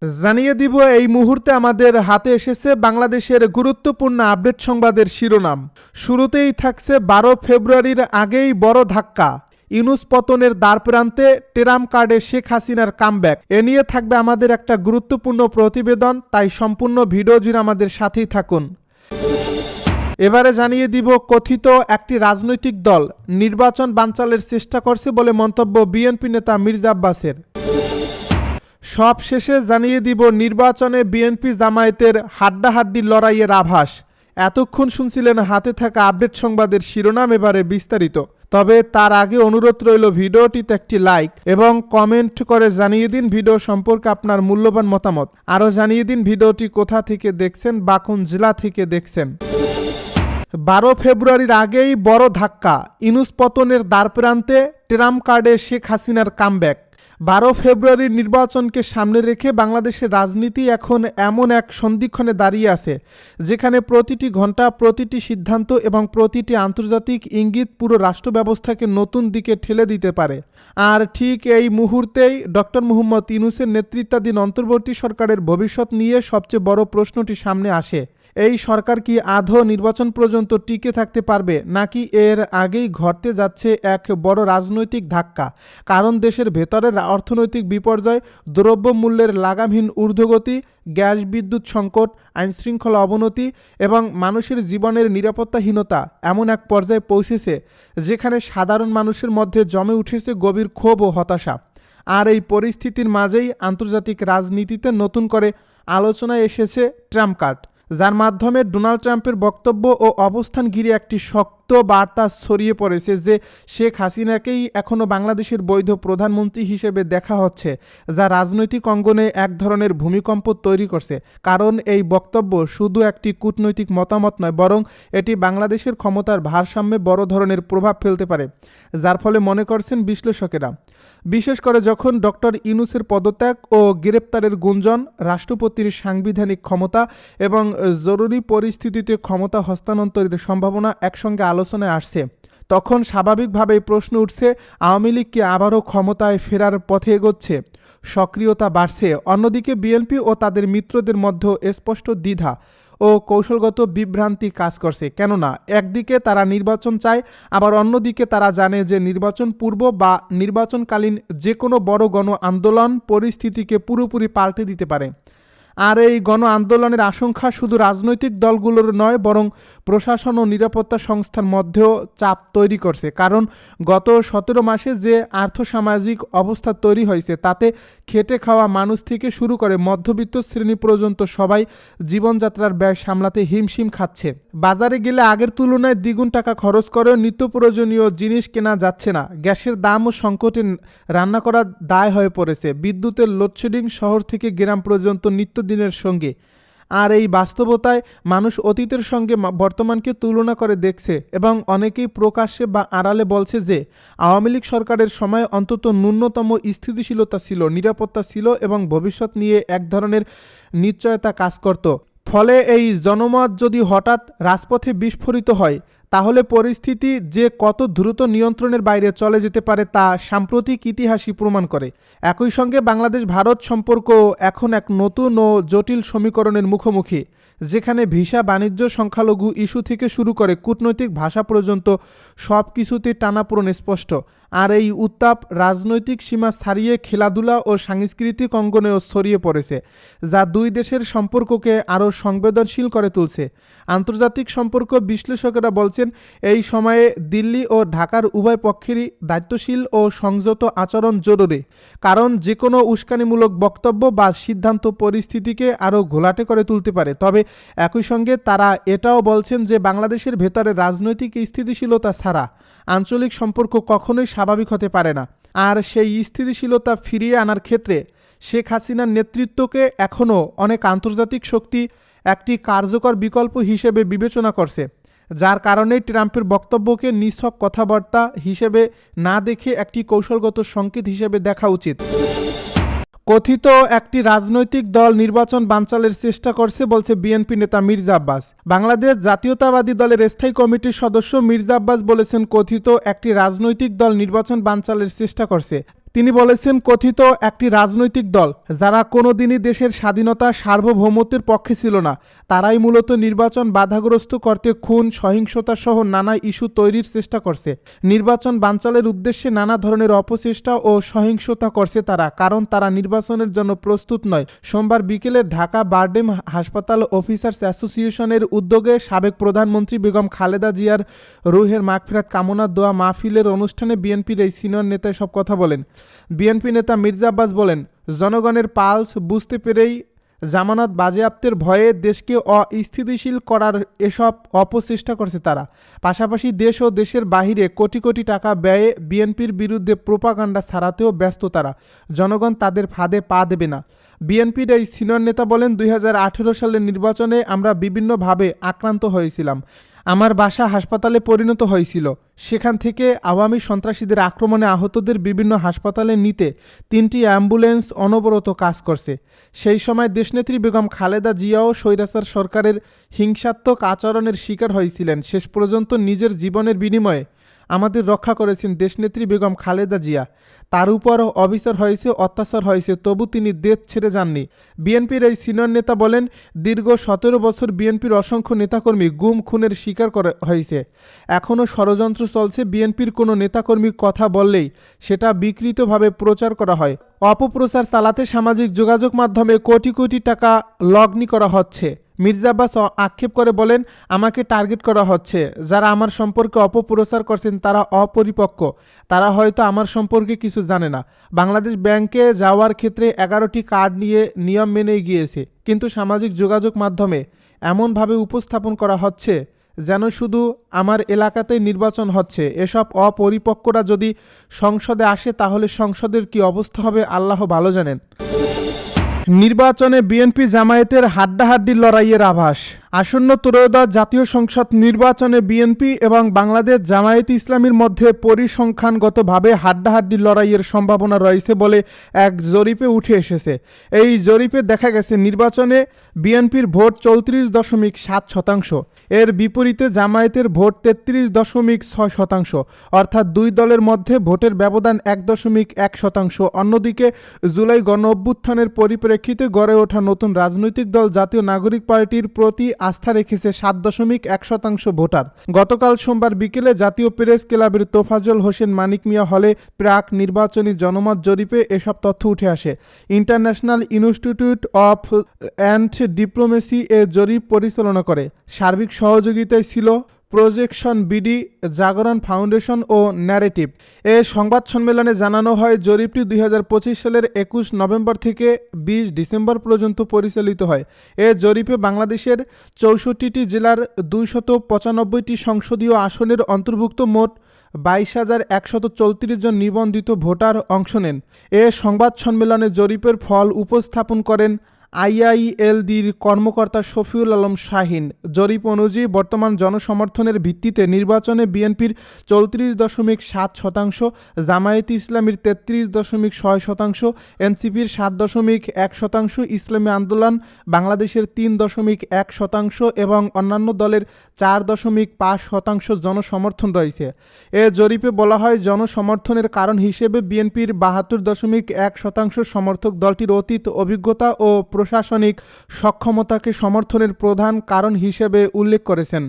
জানিয়ে দিব এই মুহূর্তে আমাদের হাতে এসেছে বাংলাদেশের গুরুত্বপূর্ণ আপডেট সংবাদের শিরোনাম। শুরুতেই থাকছে 12 ফেব্রুয়ারির আগেই বড় ধাক্কা, ইউনূস পতনের দ্বারপ্রান্তে, ট্রাম্প কার্ডে শেখ হাসিনার কামব্যাক। এ নিয়ে থাকবে আমাদের একটা গুরুত্বপূর্ণ প্রতিবেদন, তাই সম্পূর্ণ ভিডিও জুড়ে আমাদের সাথেই থাকুন। এবারে জানিয়ে দিব কথিত একটি রাজনৈতিক দল নির্বাচন বানচালের চেষ্টা করছে বলে মন্তব্য বিএনপি নেতা মির্জা আব্বাসের। সব শেষে জানিয়ে দিব নির্বাচনে বিএনপি জামায়াতের হাড্ডাহাড্ডি লড়াইয়ের আভাস। এতক্ষণ শুনছিলেন হাতে থাকা আপডেট সংবাদের শিরোনাম, এবারে বিস্তারিত। তবে তার আগে অনুরোধ রইল ভিডিওটিতে একটি লাইক এবং কমেন্ট করে জানিয়ে দিন ভিডিও সম্পর্কে আপনার মূল্যবান মতামত। আরও জানিয়ে দিন ভিডিওটি কোথা থেকে দেখছেন বা কোন জেলা থেকে দেখছেন। 12 ফেব্রুয়ারির আগেই বড় ধাক্কা, ইউনূস পতনের দ্বারপ্রান্তে, ট্রাম্প কার্ডে শেখ হাসিনার কামব্যাক। 12 ফেব্রুয়ারির নির্বাচনকে সামনে রেখে বাংলাদেশের রাজনীতি এখন এমন এক সন্ধিক্ষণে দাঁড়িয়ে আছে যেখানে প্রতিটি ঘন্টা, প্রতিটি সিদ্ধান্ত এবং প্রতিটি আন্তর্জাতিক ইঙ্গিত পুরো রাষ্ট্র ব্যবস্থাকে নতুন দিকে ঠেলে দিতে পারে। আর ঠিক এই মুহূর্তেই ডক্টর মুহাম্মদ ইউনূসের নেতৃত্বাধীন অন্তর্বর্তী সরকারের ভবিষ্যৎ নিয়ে সবচেয়ে বড় প্রশ্নটি সামনে আসে। এই সরকার কি আদৌ নির্বাচন পর্যন্ত টিকে থাকতে পারবে, নাকি এর আগেই ঘটতে যাচ্ছে এক বড় রাজনৈতিক ধাক্কা? কারণ দেশের ভেতরের অর্থনৈতিক বিপর্যয়, দ্রব্যমূল্যের লাগামহীন ঊর্ধ্বগতি, গ্যাস বিদ্যুৎ সংকট, আইনশৃঙ্খলা অবনতি এবং মানুষের জীবনের নিরাপত্তাহীনতা এমন এক পর্যায়ে পৌঁছেছে যেখানে সাধারণ মানুষের মধ্যে জমে উঠেছে গভীর ক্ষোভ ও হতাশা। আর এই পরিস্থিতির মাঝেই আন্তর্জাতিক রাজনীতিতে নতুন করে আলোচনায় এসেছে ট্রাম্প কার্ড, যার মাধ্যমে ডোনাল্ড ট্রাম্পের বক্তব্য ও অবস্থান ঘিরে একটি শক্ত বার্তা ছড়িয়ে পড়েছে যে শেখ হাসিনাকেই এখনও বাংলাদেশের বৈধ প্রধানমন্ত্রী হিসেবে দেখা হচ্ছে, যা রাজনৈতিক অঙ্গনে এক ধরনের ভূমিকম্প তৈরি করছে। কারণ এই বক্তব্য শুধু একটি কূটনৈতিক মতামত নয়, বরং এটি বাংলাদেশের ক্ষমতার ভারসাম্যে বড় ধরনের প্রভাব ফেলতে পারে, যার ফলে মনে করছেন বিশ্লেষকেরা। বিশেষ করে যখন ডক্টর ইউনূসের পদত্যাগ ও গ্রেপ্তারের গুঞ্জন, রাষ্ট্রপতির সাংবিধানিক ক্ষমতা এবং জরুরি পরিস্থিতিতে ক্ষমতা হস্তান্তরের সম্ভাবনা একসঙ্গে আলোচনায় আসছে, তখন স্বাভাবিকভাবেই প্রশ্ন উঠছে, আওয়ামী লীগ কি আবারও ক্ষমতায় ফেরার পথে এগোচ্ছে? সক্রিয়তা বাড়ছে। অন্যদিকে বিএনপি ও তাদের মিত্রদের মধ্যে স্পষ্ট দ্বিধা ও কৌশলগত বিভ্রান্তি কাজ করছে। কেননা একদিকে তারা নির্বাচন চায়, আবার অন্যদিকে তারা জানে যে নির্বাচন পূর্ব বা নির্বাচনকালীন যে কোনো বড় গণ আন্দোলন পরিস্থিতিকে পুরোপুরি পাল্টে দিতে পারে। আর এই গণ আন্দোলনের আশঙ্কা শুধু রাজনৈতিক দলগুলোর নয়, বরং প্রশাসন ও নিরাপত্তা সংস্থার মধ্যেও চাপ তৈরি করছে। কারণ গত 17 মাসে যে আর্থসামাজিক অবস্থা তৈরি হয়েছে তাতে খেটে খাওয়া মানুষ থেকে শুরু করে মধ্যবিত্ত শ্রেণী পর্যন্ত সবাই জীবনযাত্রার ব্যয় সামলাতে হিমশিম খাচ্ছে। বাজারে গেলে আগের তুলনায় দ্বিগুণ টাকা খরচ করেও নিত্য প্রয়োজনীয় জিনিস কেনা যাচ্ছে না। গ্যাসের দাম ও সংকটে রান্না করা দায় হয়ে পড়েছে। বিদ্যুতের লোডশেডিং শহর থেকে গ্রাম পর্যন্ত নিত্যদিনের সঙ্গে। আর এই বাস্তবতায় মানুষ অতীতের সঙ্গে বর্তমানকে তুলনা করে দেখছে এবং অনেকেই প্রকাশ্যে বা আড়ালে বলছে যে আওয়ামী লীগ সরকারের সময় অন্তত ন্যূনতম স্থিতিশীলতা ছিল, নিরাপত্তা ছিল এবং ভবিষ্যৎ নিয়ে এক ধরনের নিশ্চয়তা কাজ করত। ফলে এই জনমত যদি হঠাৎ রাজপথে বিস্ফোরিত হয়, তাহলে পরিস্থিতি যে কত দ্রুত নিয়ন্ত্রণের বাইরে চলে যেতে পারে তা সাম্প্রতিক ইতিহাসই প্রমাণ করে। একই সঙ্গে বাংলাদেশ ভারত সম্পর্ক এখন এক নতুন ও জটিল সমীকরণের মুখোমুখি, যেখানে ভিসা, বাণিজ্য, সংখ্যালঘু ইস্যু থেকে শুরু করে কূটনৈতিক ভাষা পর্যন্ত সব কিছুতেই টানাপোড়েন স্পষ্ট। আর এই উত্তাপ রাজনৈতিক সীমা ছাড়িয়ে খেলাধুলা ও সাংস্কৃতিক অঙ্গনেও ছড়িয়ে পড়েছে, যা দুই দেশের সম্পর্ককে আরও সংবেদনশীল করে তুলছে। আন্তর্জাতিক সম্পর্ক বিশ্লেষকেরা বলছেন, এই সময়ে দিল্লি ও ঢাকার উভয় পক্ষেরই দায়িত্বশীল ও সংযত আচরণ জরুরি। কারণ যে কোনো উস্কানিমূলক বক্তব্য বা সিদ্ধান্ত পরিস্থিতিকে আরও ঘোলাটে করে তুলতে পারে। তবে একই সঙ্গে তারা এটাও বলছেন যে বাংলাদেশের ভেতরে রাজনৈতিক স্থিতিশীলতা ছাড়া আঞ্চলিক সম্পর্ক কখনোই স্বাভাবিক হতে পারে না। আর সেই স্থিতিশীলতা ফিরিয়ে আনার ক্ষেত্রে শেখ হাসিনার নেতৃত্বকে এখনও অনেক আন্তর্জাতিক শক্তি একটি কার্যকর বিকল্প হিসেবে বিবেচনা করছে, যার কারণে ট্রাম্পের বক্তব্যকে নিছক কথাবার্তা হিসেবে না দেখে একটি কৌশলগত সংকেত হিসেবে দেখা উচিত। কথিত একটি রাজনৈতিক দল নির্বাচন বানচালের চেষ্টা করছে বলছে বিএনপি নেতা মির্জা আব্বাস। বাংলাদেশ জাতীয়তাবাদী দলের স্থায়ী কমিটির সদস্য মির্জা আব্বাস বলেছেন, কথিত একটি রাজনৈতিক দল নির্বাচন বানচালের চেষ্টা করছে। তিনি বলেছেন, কথিত একটি রাজনৈতিক দল যারা কোনোদিনই দেশের স্বাধীনতা সার্বভৌমত্বের পক্ষে ছিল না, তারাই মূলত নির্বাচন বাধাগ্রস্ত করতে খুন, সহিংসতা সহ নানা ইস্যু তৈরির চেষ্টা করছে। নির্বাচন বানচালের উদ্দেশ্যে নানা ধরনের অপচেষ্টা ও সহিংসতা করছে তারা, কারণ তারা নির্বাচনের জন্য প্রস্তুত নয়। সোমবার বিকেলে ঢাকা বারডেম হাসপাতাল অফিসার্স অ্যাসোসিয়েশনের উদ্যোগে সাবেক প্রধানমন্ত্রী বেগম খালেদা জিয়ার রুহের মাগফিরাত কামনা দোয়া মাহফিলের অনুষ্ঠানে বিএনপির এই সিনিয়র নেতা সব কথা বলেন। বিএনপি নেতা মির্জা আব্বাস বলেন, জনগণের পালস বুঝতে পেরেই জামানত বাজেয়াপ্তের ভয়ে দেশকে অস্থিতিশীল করার এসব অপচেষ্টা করছে তারা। পাশাপাশি দেশ ও দেশের বাহিরে কোটি কোটি টাকা ব্যয়ে বিএনপির বিরুদ্ধে প্রোপাগান্ডা ছাড়াতেও ব্যস্ত তারা। জনগণ তাদের ফাঁদে পা দেবে না। বিএনপির এই সিনিয়র নেতা বলেন, 2018 সালের নির্বাচনে আমরা বিভিন্নভাবে আক্রান্ত হয়েছিলাম। আমার বাসা হাসপাতালে পরিণত হয়েছিল। সেখান থেকে আওয়ামী সন্ত্রাসীদের আক্রমণে আহতদের বিভিন্ন হাসপাতালে নিতে 3টি অ্যাম্বুলেন্স অনবরত কাজ করছে। সেই সময় দেশনেত্রী বেগম খালেদা জিয়াও স্বৈরাচার সরকারের হিংসাত্মক আচরণের শিকার হয়েছিলেন। শেষ পর্যন্ত নিজের জীবনের বিনিময়ে আমাদের রক্ষা করেছেন দেশনেত্রী বেগম খালেদা জিয়া। তার উপরও অবিচার হয়েছে, অত্যাচার হয়েছে, তবু তিনি দেশ ছেড়ে যাননি। বিএনপির এই সিনিয়র নেতা বলেন, দীর্ঘ 17 বছর বিএনপির অসংখ্য নেতাকর্মী গুম খুনের শিকার হয়েছে। এখনও ষড়যন্ত্র চলছে। বিএনপির কোনো নেতাকর্মীর কথা বললেই সেটা বিকৃতভাবে প্রচার করা হয়। অপপ্রচার চালাতে সামাজিক যোগাযোগ মাধ্যমে কোটি কোটি টাকা লগ্নি করা হচ্ছে। মির্জা আব্বাস আক্ষেপ করে বলেন, আমাকে টার্গেট করা হচ্ছে। যারা আমার সম্পর্কে অপপ্রচার করছেন তারা অপরিপক্ক, তারা হয়তো আমার সম্পর্কে কিছু জানে না। বাংলাদেশ ব্যাংকে যাওয়ার ক্ষেত্রে 11টি কার্ড নিয়ে নিয়ম মেনে গিয়েছে, কিন্তু সামাজিক যোগাযোগ মাধ্যমে এমনভাবে উপস্থাপন করা হচ্ছে যেন শুধু আমার এলাকাতেই নির্বাচন হচ্ছে। এসব অপরিপক্করা যদি সংসদে আসে তাহলে সংসদের কি অবস্থা হবে আল্লাহ ভালো জানেন। নির্বাচনে বিএনপি জামায়াতের হাড্ডাহাড্ডি লড়াইয়ের আভাস। আসন্ন ত্রয়োদশ জাতীয় সংসদ নির্বাচনে বিএনপি এবং বাংলাদেশ জামায়াত ইসলামীর মধ্যে পরিসংখ্যানগতভাবে হাড্ডাহাড্ডি লড়াইয়ের সম্ভাবনা রয়েছে বলে এক জরিপে উঠে এসেছে। এই জরিপে দেখা গেছে নির্বাচনে বিএনপির ভোট 34.7%, এর বিপরীতে জামায়াতের ভোট 33.6%, অর্থাৎ দুই দলের মধ্যে ভোটের ব্যবধান 1.1%। অন্যদিকে জুলাই গণ অভ্যুত্থানের পরিপ্রেক্ষিতে গড়ে ওঠা নতুন রাজনৈতিক দল জাতীয় নাগরিক পার্টির প্রতি আস্থা রেখেছে 7.1% ভোটার। গতকাল সোমবার বিকেলে জাতীয় প্রেস ক্লাবের তোফাজ্জল হোসেন মানিক মিয়া হলে প্রাক নির্বাচনী জনমত জরিপে এসব তথ্য উঠে আসে। International institute of and diplomacy এ জরিপ পরিচালনা করে। সার্বিক সহযোগিতায় ছিল প্রজেকশন বিডি, জাগরণ ফাউন্ডেশন ও ন্যারেটিভ। এ সংবাদ সম্মেলনে জানানো হয়, জরিপটি 2025 সালের 21 নভেম্বর থেকে 20 ডিসেম্বর পর্যন্ত পরিচালিত হয়। এ জরিপে বাংলাদেশের 64টি জেলার 295টি সংসদীয় আসনের অন্তর্ভুক্ত মোট 22,134 জন নিবন্ধিত ভোটার অংশ নেন। এ সংবাদ সম্মেলনে জরিপের ফল উপস্থাপন করেন আইআইএলডির কর্মকর্তা শফিউল আলম শাহিন। জরিপ অনুযায়ী বর্তমান জনসমর্থনের ভিত্তিতে নির্বাচনে বিএনপির 34.7%, জামায়াত ইসলামীর 33.6%, এনসিপির 7.1%, ইসলামী আন্দোলন বাংলাদেশের 3.1% এবং অন্যান্য দলের 4.5% জনসমর্থন রয়েছে। এ জরিপে বলা হয়, জনসমর্থনের কারণ হিসেবে বিএনপির 72.1% সমর্থক দলটির অতীত অভিজ্ঞতা ও প্রশাসনিক সক্ষমতাকে সমর্থনের প্রধান কারণ হিসেবে উল্লেখ করেছেন।